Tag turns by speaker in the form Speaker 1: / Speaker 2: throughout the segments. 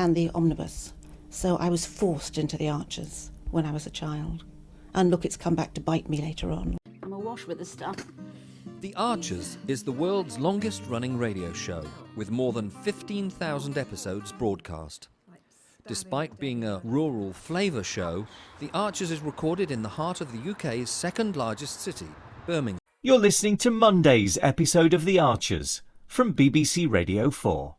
Speaker 1: and the omnibus. So I was forced into the Archers when I was a child. And look, it's come back to bite me later on.
Speaker 2: I'm awash with the stuff.
Speaker 3: The Archers is the world's longest-running radio show, with more than 15,000 episodes broadcast. Despite being a rural flavour show, The Archers is recorded in the heart of the UK's second-largest city, Birmingham.
Speaker 4: You're listening to Monday's episode of The Archers from BBC Radio 4.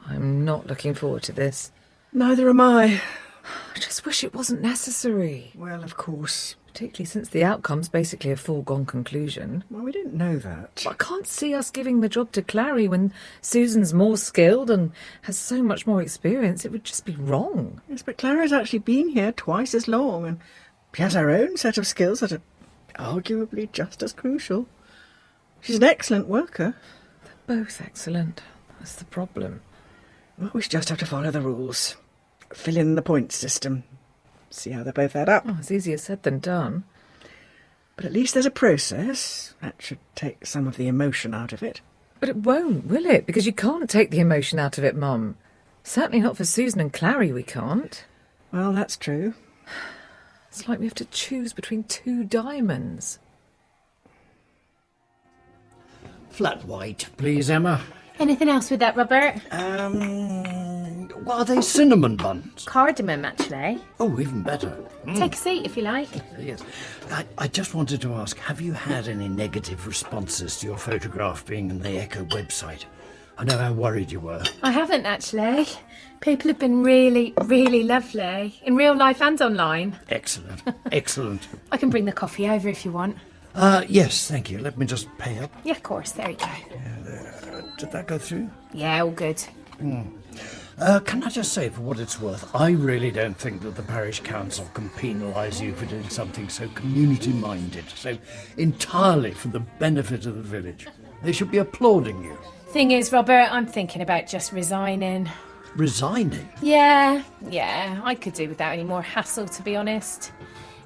Speaker 5: I'm not looking forward to this.
Speaker 6: Neither am I.
Speaker 5: I just wish it wasn't necessary.
Speaker 6: Well, of course.
Speaker 5: Particularly since the outcome's basically a foregone conclusion.
Speaker 6: Well, we didn't know that.
Speaker 5: I can't see us giving the job to Clary when Susan's more skilled and has so much more experience. It would just be wrong.
Speaker 6: Yes, but Clara's actually been here twice as long, and she has her own set of skills that are arguably just as crucial. She's an excellent worker.
Speaker 5: They're both excellent. That's the problem.
Speaker 6: Well, we just have to follow the rules. Fill in the point system. See how they both add up.
Speaker 5: Oh, it's easier said than done.
Speaker 6: But at least there's a process. That should take some of the emotion out of it.
Speaker 5: But it won't, will it? Because you can't take the emotion out of it, Mum. Certainly not for Susan and Clary, we can't.
Speaker 6: Well, that's true.
Speaker 5: It's like we have to choose between two diamonds.
Speaker 7: Flat white, please, Emma.
Speaker 8: Anything else with that, Robert?
Speaker 7: What are they, cinnamon buns?
Speaker 8: Cardamom, actually.
Speaker 7: Oh, even better.
Speaker 8: Take a seat if you like.
Speaker 7: Yes. I just wanted to ask, have you had any negative responses to your photograph being on the Echo website? I know how worried you were.
Speaker 8: I haven't, actually. People have been really, really lovely, in real life and online.
Speaker 7: Excellent. Excellent.
Speaker 8: I can bring the coffee over if you want.
Speaker 7: Yes, thank you. Let me just pay up.
Speaker 8: Yeah, of course. There you go.
Speaker 7: Did that go through?
Speaker 8: Yeah, all good.
Speaker 7: Can I just say, for what it's worth, I really don't think that the parish council can penalise you for doing something so community-minded, so entirely for the benefit of the village. They should be applauding you.
Speaker 8: Thing is, Robert, I'm thinking about just resigning.
Speaker 7: Resigning?
Speaker 8: Yeah, I could do without any more hassle, to be honest.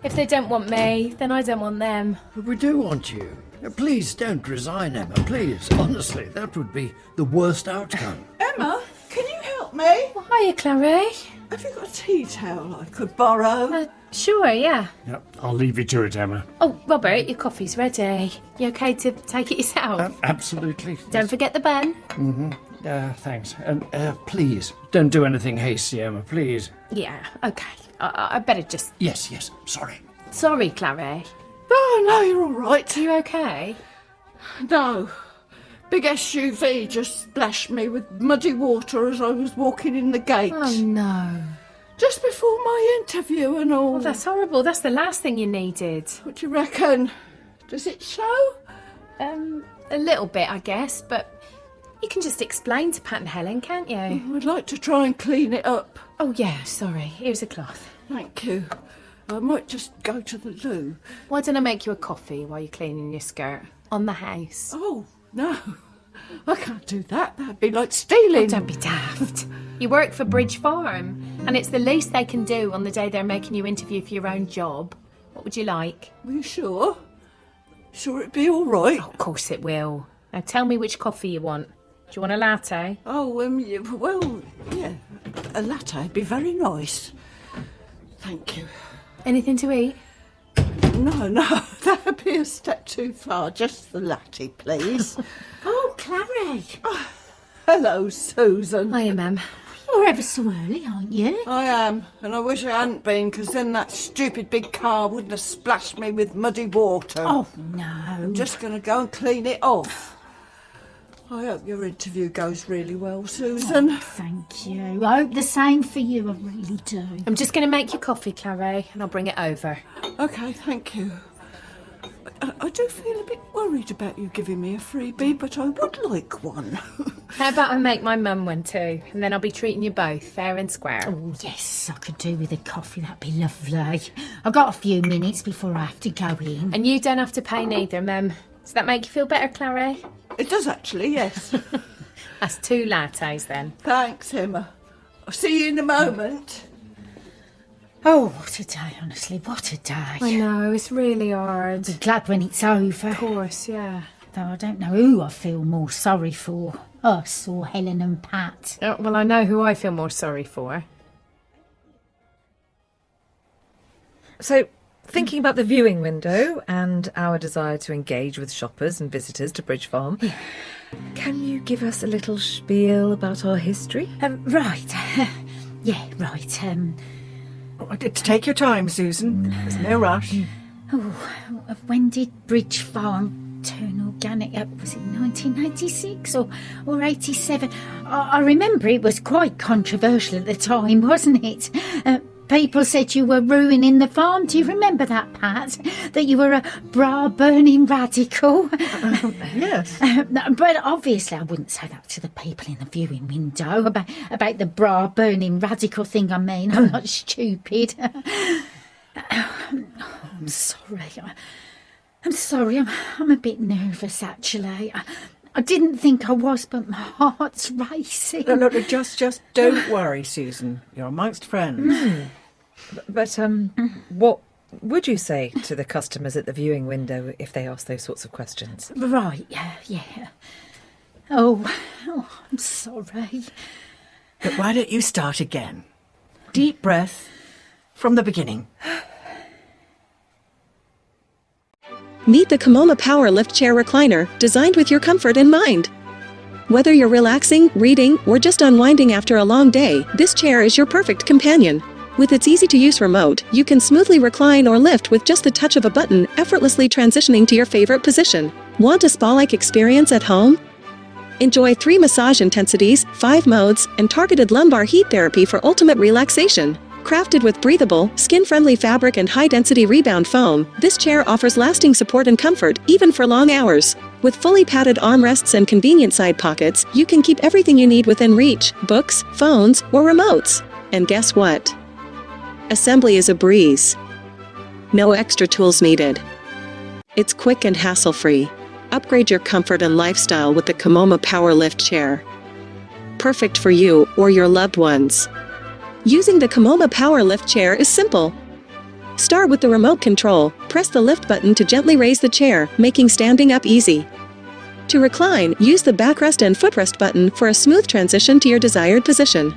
Speaker 8: If they don't want me, then I don't want them.
Speaker 7: But we do want you. Please don't resign, Emma, please. Honestly, that would be the worst outcome.
Speaker 9: Emma, can you help me?
Speaker 8: Well, hiya, Clary.
Speaker 9: Have you got a tea towel I could borrow?
Speaker 8: Sure, yeah.
Speaker 7: Yep, I'll leave you to it, Emma.
Speaker 8: Oh, Robert, your coffee's ready. You okay to take it yourself?
Speaker 7: Absolutely.
Speaker 8: Don't forget the bun.
Speaker 7: Thanks. And please, don't do anything hasty, Emma, please.
Speaker 8: Yeah, okay. I better just...
Speaker 7: Yes, sorry.
Speaker 8: Sorry, Clary.
Speaker 9: Oh, no, you're all right.
Speaker 8: Are you okay?
Speaker 9: No. Big SUV just splashed me with muddy water as I was walking in the gate.
Speaker 8: Oh, no.
Speaker 9: Just before my interview and all.
Speaker 8: Oh, that's horrible. That's the last thing you needed.
Speaker 9: What do you reckon? Does it show?
Speaker 8: A little bit, I guess, but you can just explain to Pat and Helen, can't you?
Speaker 9: I'd like to try and clean it up.
Speaker 8: Oh, yeah, sorry. Here's a cloth.
Speaker 9: Thank you. I might just go to the loo.
Speaker 8: Why don't I make you a coffee while you're cleaning your skirt? On the house.
Speaker 9: Oh, no. I can't do that. That'd be like stealing.
Speaker 8: Oh, don't be daft. You work for Bridge Farm, and it's the least they can do on the day they're making you interview for your own job. What would you like?
Speaker 9: Are you sure? Sure it'd be all right?
Speaker 8: Oh, of course it will. Now tell me which coffee you want. Do you want a latte?
Speaker 9: Oh, well, yeah. A latte would be very nice. Thank you.
Speaker 8: Anything to eat?
Speaker 9: No, that'd be a step too far. Just the latte, please.
Speaker 2: Oh, Clary.
Speaker 9: Hello, Susan.
Speaker 8: Hiya, Ma'am.
Speaker 2: You're ever so early, aren't you?
Speaker 9: I am, and I wish I hadn't been, because then that stupid big car wouldn't have splashed me with muddy water.
Speaker 2: Oh, no.
Speaker 9: I'm just going to go and clean it off. I hope your interview goes really well, Susan.
Speaker 2: Oh, thank you. I hope the same for you, I really do.
Speaker 8: I'm just going to make your coffee, Clary, and I'll bring it over.
Speaker 9: OK, thank you. I do feel a bit worried about you giving me a freebie, but I would like one.
Speaker 8: How about I make my mum one too, and then I'll be treating you both fair and square.
Speaker 2: Oh, yes, I could do with a coffee. That'd be lovely. I've got a few minutes before I have to go in.
Speaker 8: And you don't have to pay neither, Mum. Does that make you feel better, Clary?
Speaker 9: It does actually, yes.
Speaker 8: That's 2 lattes then.
Speaker 9: Thanks, Emma. I'll see you in a moment.
Speaker 2: Oh, what a day, honestly, what a day.
Speaker 8: I know, it's really hard.
Speaker 2: I'm glad when it's over.
Speaker 8: Of course, yeah.
Speaker 2: Though I don't know who I feel more sorry for, us or Helen and Pat.
Speaker 8: Well, I know who I feel more sorry for.
Speaker 5: So, thinking about the viewing window and our desire to engage with shoppers and visitors to Bridge Farm, can you give us a little spiel about our history?
Speaker 2: Right. Yeah, right.
Speaker 6: Take your time, Susan. There's no rush.
Speaker 2: When did Bridge Farm turn organic? Was it 1986 or 87? I remember it was quite controversial at the time, wasn't it? People said you were ruining the farm. Do you remember that, Pat? That you were a bra-burning radical?
Speaker 6: Yes.
Speaker 2: But obviously I wouldn't say that to the people in the viewing window about the bra-burning radical thing, I mean. I'm not stupid. I'm sorry. I'm sorry. I'm a bit nervous, actually. I didn't think I was, but my heart's racing.
Speaker 6: Look, just don't worry, Susan. You're amongst friends.
Speaker 5: But what would you say to the customers at the viewing window if they ask those sorts of questions?
Speaker 2: Right, yeah. Oh, I'm sorry.
Speaker 6: But why don't you start again? Deep breath from the beginning.
Speaker 10: Meet the COMHOMA Power Lift Chair Recliner, designed with your comfort in mind. Whether you're relaxing, reading, or just unwinding after a long day, this chair is your perfect companion. With its easy-to-use remote, you can smoothly recline or lift with just the touch of a button, effortlessly transitioning to your favorite position. Want a spa-like experience at home? Enjoy 3 massage intensities, 5 modes, and targeted lumbar heat therapy for ultimate relaxation. Crafted with breathable, skin-friendly fabric and high-density rebound foam, this chair offers lasting support and comfort, even for long hours. With fully padded armrests and convenient side pockets, you can keep everything you need within reach: books, phones, or remotes. And guess what? Assembly is a breeze. No extra tools needed. It's quick and hassle-free. Upgrade your comfort and lifestyle with the COMHOMA Power Lift Chair. Perfect for you or your loved ones. Using the COMHOMA Power Lift Chair is simple. Start with the remote control. Press the lift button to gently raise the chair, making standing up easy. To recline, use the backrest and footrest button for a smooth transition to your desired position.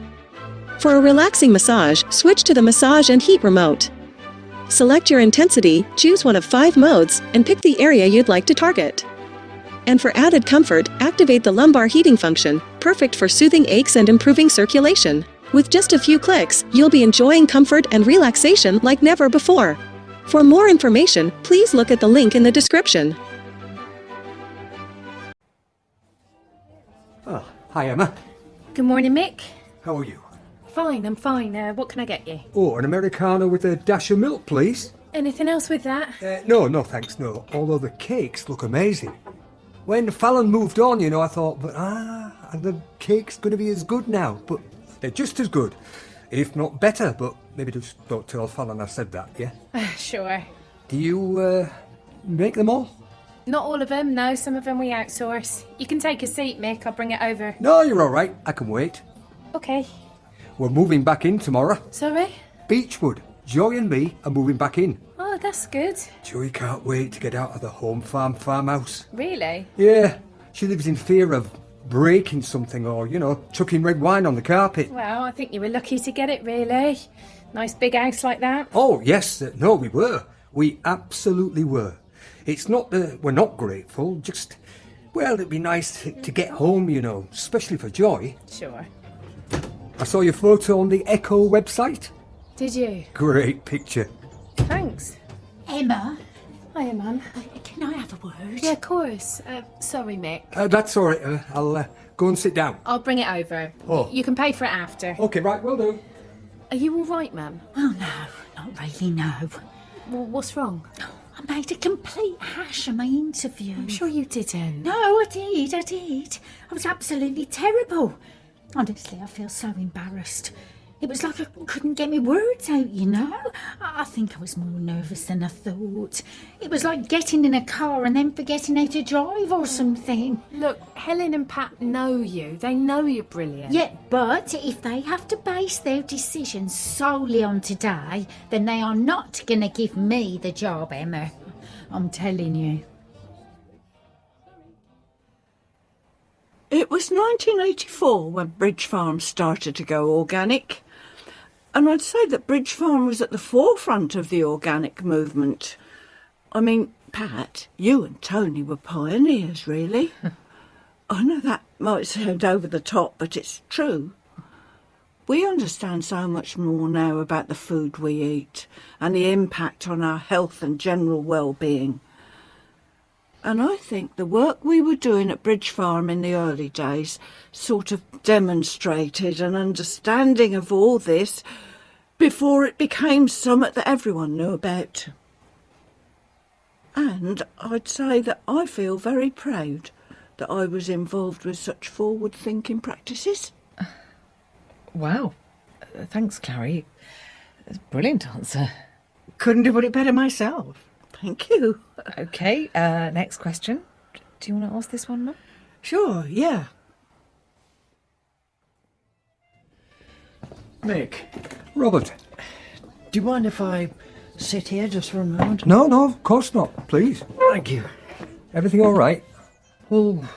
Speaker 10: For a relaxing massage, switch to the massage and heat remote. Select your intensity, choose one of 5 modes, and pick the area you'd like to target. And for added comfort, activate the lumbar heating function, perfect for soothing aches and improving circulation. With just a few clicks, you'll be enjoying comfort and relaxation like never before. For more information, please look at the link in the description.
Speaker 11: Oh, hi Emma.
Speaker 8: Good morning, Mick.
Speaker 11: How are you?
Speaker 8: Fine, I'm fine. What can I get you?
Speaker 11: Oh, an Americano with a dash of milk, please.
Speaker 8: Anything else with that?
Speaker 11: No thanks, no. Although the cakes look amazing. When Fallon moved on, I thought, the cake's going to be as good now. But they're just as good, if not better. But maybe just don't tell Fallon I said that, yeah?
Speaker 8: Sure.
Speaker 11: Do you, make them all?
Speaker 8: Not all of them, no. Some of them we outsource. You can take a seat, Mick. I'll bring it over.
Speaker 11: No, you're all right. I can wait.
Speaker 8: Okay.
Speaker 11: We're moving back in tomorrow.
Speaker 8: Sorry?
Speaker 11: Beechwood. Joy and me are moving back in.
Speaker 8: Oh, that's good.
Speaker 11: Joy can't wait to get out of the home farmhouse.
Speaker 8: Really?
Speaker 11: Yeah, she lives in fear of breaking something or, chucking red wine on the carpet.
Speaker 8: Well, I think you were lucky to get it, really. Nice big house like that.
Speaker 11: Oh, yes. No, we were. We absolutely were. It's not that we're not grateful, just, well, it'd be nice to get home, especially for Joy.
Speaker 8: Sure.
Speaker 11: I saw your photo on the Echo website.
Speaker 8: Did you?
Speaker 11: Great picture.
Speaker 8: Thanks.
Speaker 2: Emma?
Speaker 8: Hiya, Mum.
Speaker 2: Can I have a word?
Speaker 8: Yeah, of course. Sorry, Mick.
Speaker 11: That's all right. I'll go and sit down.
Speaker 8: I'll bring it over.
Speaker 11: Oh.
Speaker 8: You can pay for it after.
Speaker 11: Okay, right, will do.
Speaker 8: Are you all right, Mum?
Speaker 2: Oh, no, not really, no.
Speaker 8: Well, what's wrong?
Speaker 2: I made a complete hash of my interview.
Speaker 8: I'm sure you didn't.
Speaker 2: No, I did. I was absolutely terrible. Honestly, I feel so embarrassed. It was like I couldn't get my words out, you know. I think I was more nervous than I thought. It was like getting in a car and then forgetting how to drive or something.
Speaker 8: Look, Helen and Pat know you. They know you're brilliant.
Speaker 2: Yeah, but if they have to base their decisions solely on today, then they are not going to give me the job, Emma. I'm telling you.
Speaker 9: It was 1984 when Bridge Farm started to go organic. And I'd say that Bridge Farm was at the forefront of the organic movement. I mean, Pat, you and Tony were pioneers, really. I know that might sound over the top, but it's true. We understand so much more now about the food we eat and the impact on our health and general well-being. And I think the work we were doing at Bridge Farm in the early days sort of demonstrated an understanding of all this before it became something that everyone knew about. And I'd say that I feel very proud that I was involved with such forward-thinking practices.
Speaker 5: Wow. Thanks, Clary. That's a brilliant answer.
Speaker 6: Couldn't have put it better myself.
Speaker 9: Thank you.
Speaker 5: OK, next question. Do you want to ask this one, Mum?
Speaker 6: Sure, yeah.
Speaker 7: Mick,
Speaker 11: Robert.
Speaker 7: do you mind if I sit here just for a moment?
Speaker 11: No, of course not. Please.
Speaker 7: Thank you.
Speaker 11: Everything all right?
Speaker 7: Well,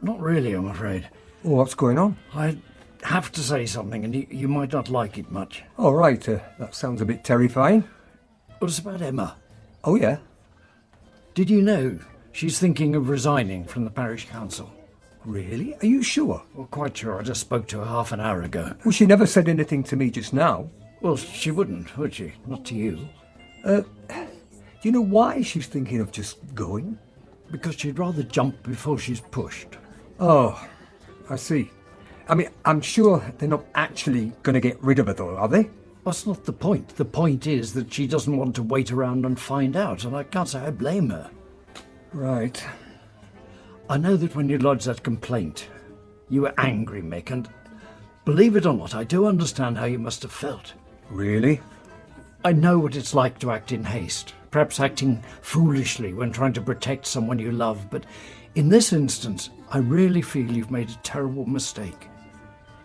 Speaker 7: not really, I'm afraid.
Speaker 11: Oh, what's going on?
Speaker 7: I have to say something, and you might not like it much.
Speaker 11: All right, that sounds a bit terrifying.
Speaker 7: Well, it's about Emma.
Speaker 11: Oh, yeah?
Speaker 7: Did you know she's thinking of resigning from the parish council?
Speaker 11: Really? Are you sure?
Speaker 7: Well, quite sure. I just spoke to her half an hour ago.
Speaker 11: Well, she never said anything to me just now.
Speaker 7: Well, she wouldn't, would she? Not to you.
Speaker 11: Do you know why she's thinking of just going?
Speaker 7: Because she'd rather jump before she's pushed.
Speaker 11: Oh, I see. I mean, I'm sure they're not actually going to get rid of her, though, are they?
Speaker 7: That's not the point. The point is that she doesn't want to wait around and find out, and I can't say I blame her.
Speaker 11: Right.
Speaker 7: I know that when you lodged that complaint, you were angry, Mick, and believe it or not, I do understand how you must have felt.
Speaker 11: Really?
Speaker 7: I know what it's like to act in haste, perhaps acting foolishly when trying to protect someone you love, but in this instance, I really feel you've made a terrible mistake.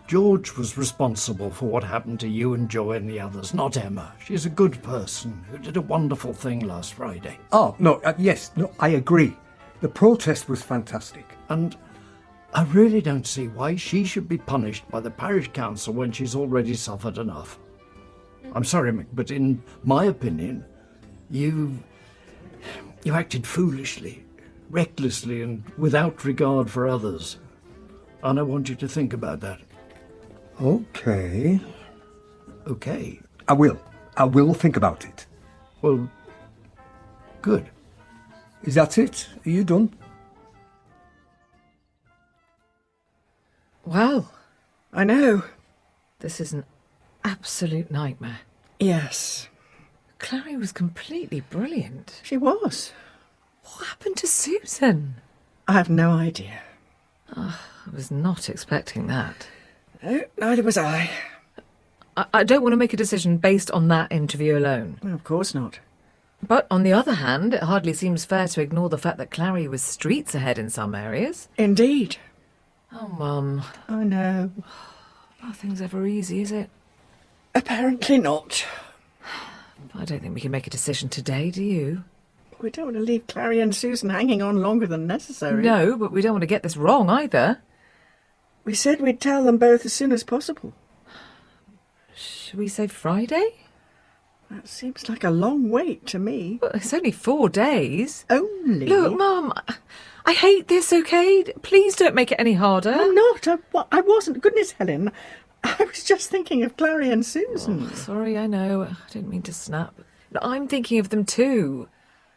Speaker 7: George was responsible for what happened to you and Joy and the others, not Emma. She's a good person who did a wonderful thing last Friday.
Speaker 11: Oh, no, yes, no, I agree. The protest was fantastic.
Speaker 7: And I really don't see why she should be punished by the parish council when she's already suffered enough. I'm sorry, Mick, but in my opinion, you acted foolishly, recklessly, and without regard for others. And I want you to think about that.
Speaker 11: Okay.
Speaker 7: Okay.
Speaker 11: I will think about it.
Speaker 7: Well, good.
Speaker 11: Is that it? Are you done?
Speaker 5: Wow.
Speaker 6: I know.
Speaker 5: This is an absolute nightmare.
Speaker 6: Yes,
Speaker 5: Clary was completely brilliant.
Speaker 6: she was.
Speaker 5: What happened to Susan?
Speaker 6: I have no idea.
Speaker 5: I was not expecting that.
Speaker 6: No, neither was I.
Speaker 5: I don't want to make a decision based on that interview alone.
Speaker 6: Well, of course not.
Speaker 5: But on the other hand, it hardly seems fair to ignore the fact that Clary was streets ahead in some areas.
Speaker 6: Indeed.
Speaker 5: Oh, Mum.
Speaker 6: I know.
Speaker 5: Nothing's ever easy, is it?
Speaker 6: Apparently not.
Speaker 5: I don't think we can make a decision today, do you?
Speaker 6: We don't want to leave Clary and Susan hanging on longer than necessary.
Speaker 5: No, but we don't want to get this wrong either.
Speaker 6: We said we'd tell them both as soon as possible.
Speaker 5: Should we say Friday?
Speaker 6: That seems like a long wait to me.
Speaker 5: Well, it's only 4 days.
Speaker 6: Only?
Speaker 5: Look, Mum, I hate this, OK? Please don't make it any harder.
Speaker 6: I'm not. I wasn't. Goodness, Helen. I was just thinking of Clary and Susan.
Speaker 5: Oh, sorry, I know. I didn't mean to snap. But I'm thinking of them too.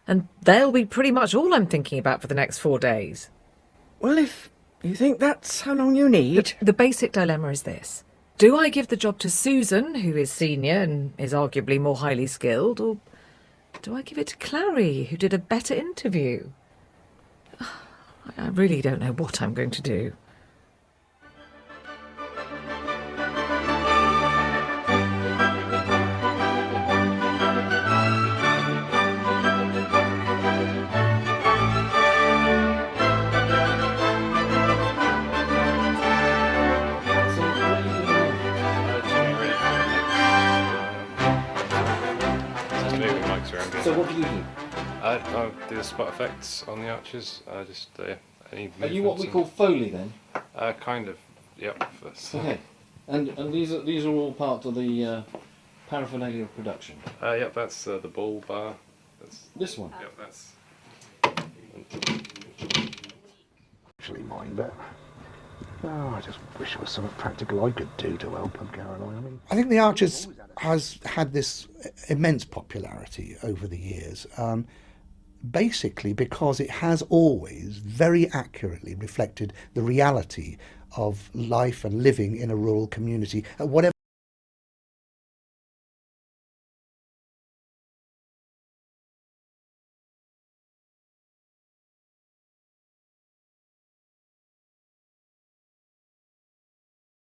Speaker 5: And they'll be pretty much all I'm thinking about for the next 4 days.
Speaker 6: Well, if you think that's how long you need...
Speaker 5: The basic dilemma is this. Do I give the job to Susan, who is senior and is arguably more highly skilled, or do I give it to Clary, who did a better interview? I really don't know what I'm going to do.
Speaker 3: So what do you do?
Speaker 12: I do the spot effects on the arches. Any
Speaker 3: Are you what we
Speaker 12: movements
Speaker 3: call Foley then?
Speaker 12: kind of, yep.
Speaker 3: Okay. And these are all part of the paraphernalia of production?
Speaker 12: Yep, that's the ball bar. That's,
Speaker 3: this one?
Speaker 12: Yep, that's...
Speaker 13: Actually mine, but I just wish there was something practical I could do to help them, Caroline.
Speaker 14: I think the Archers has had this immense popularity over the years, basically because it has always very accurately reflected the reality of life and living in a rural community at whatever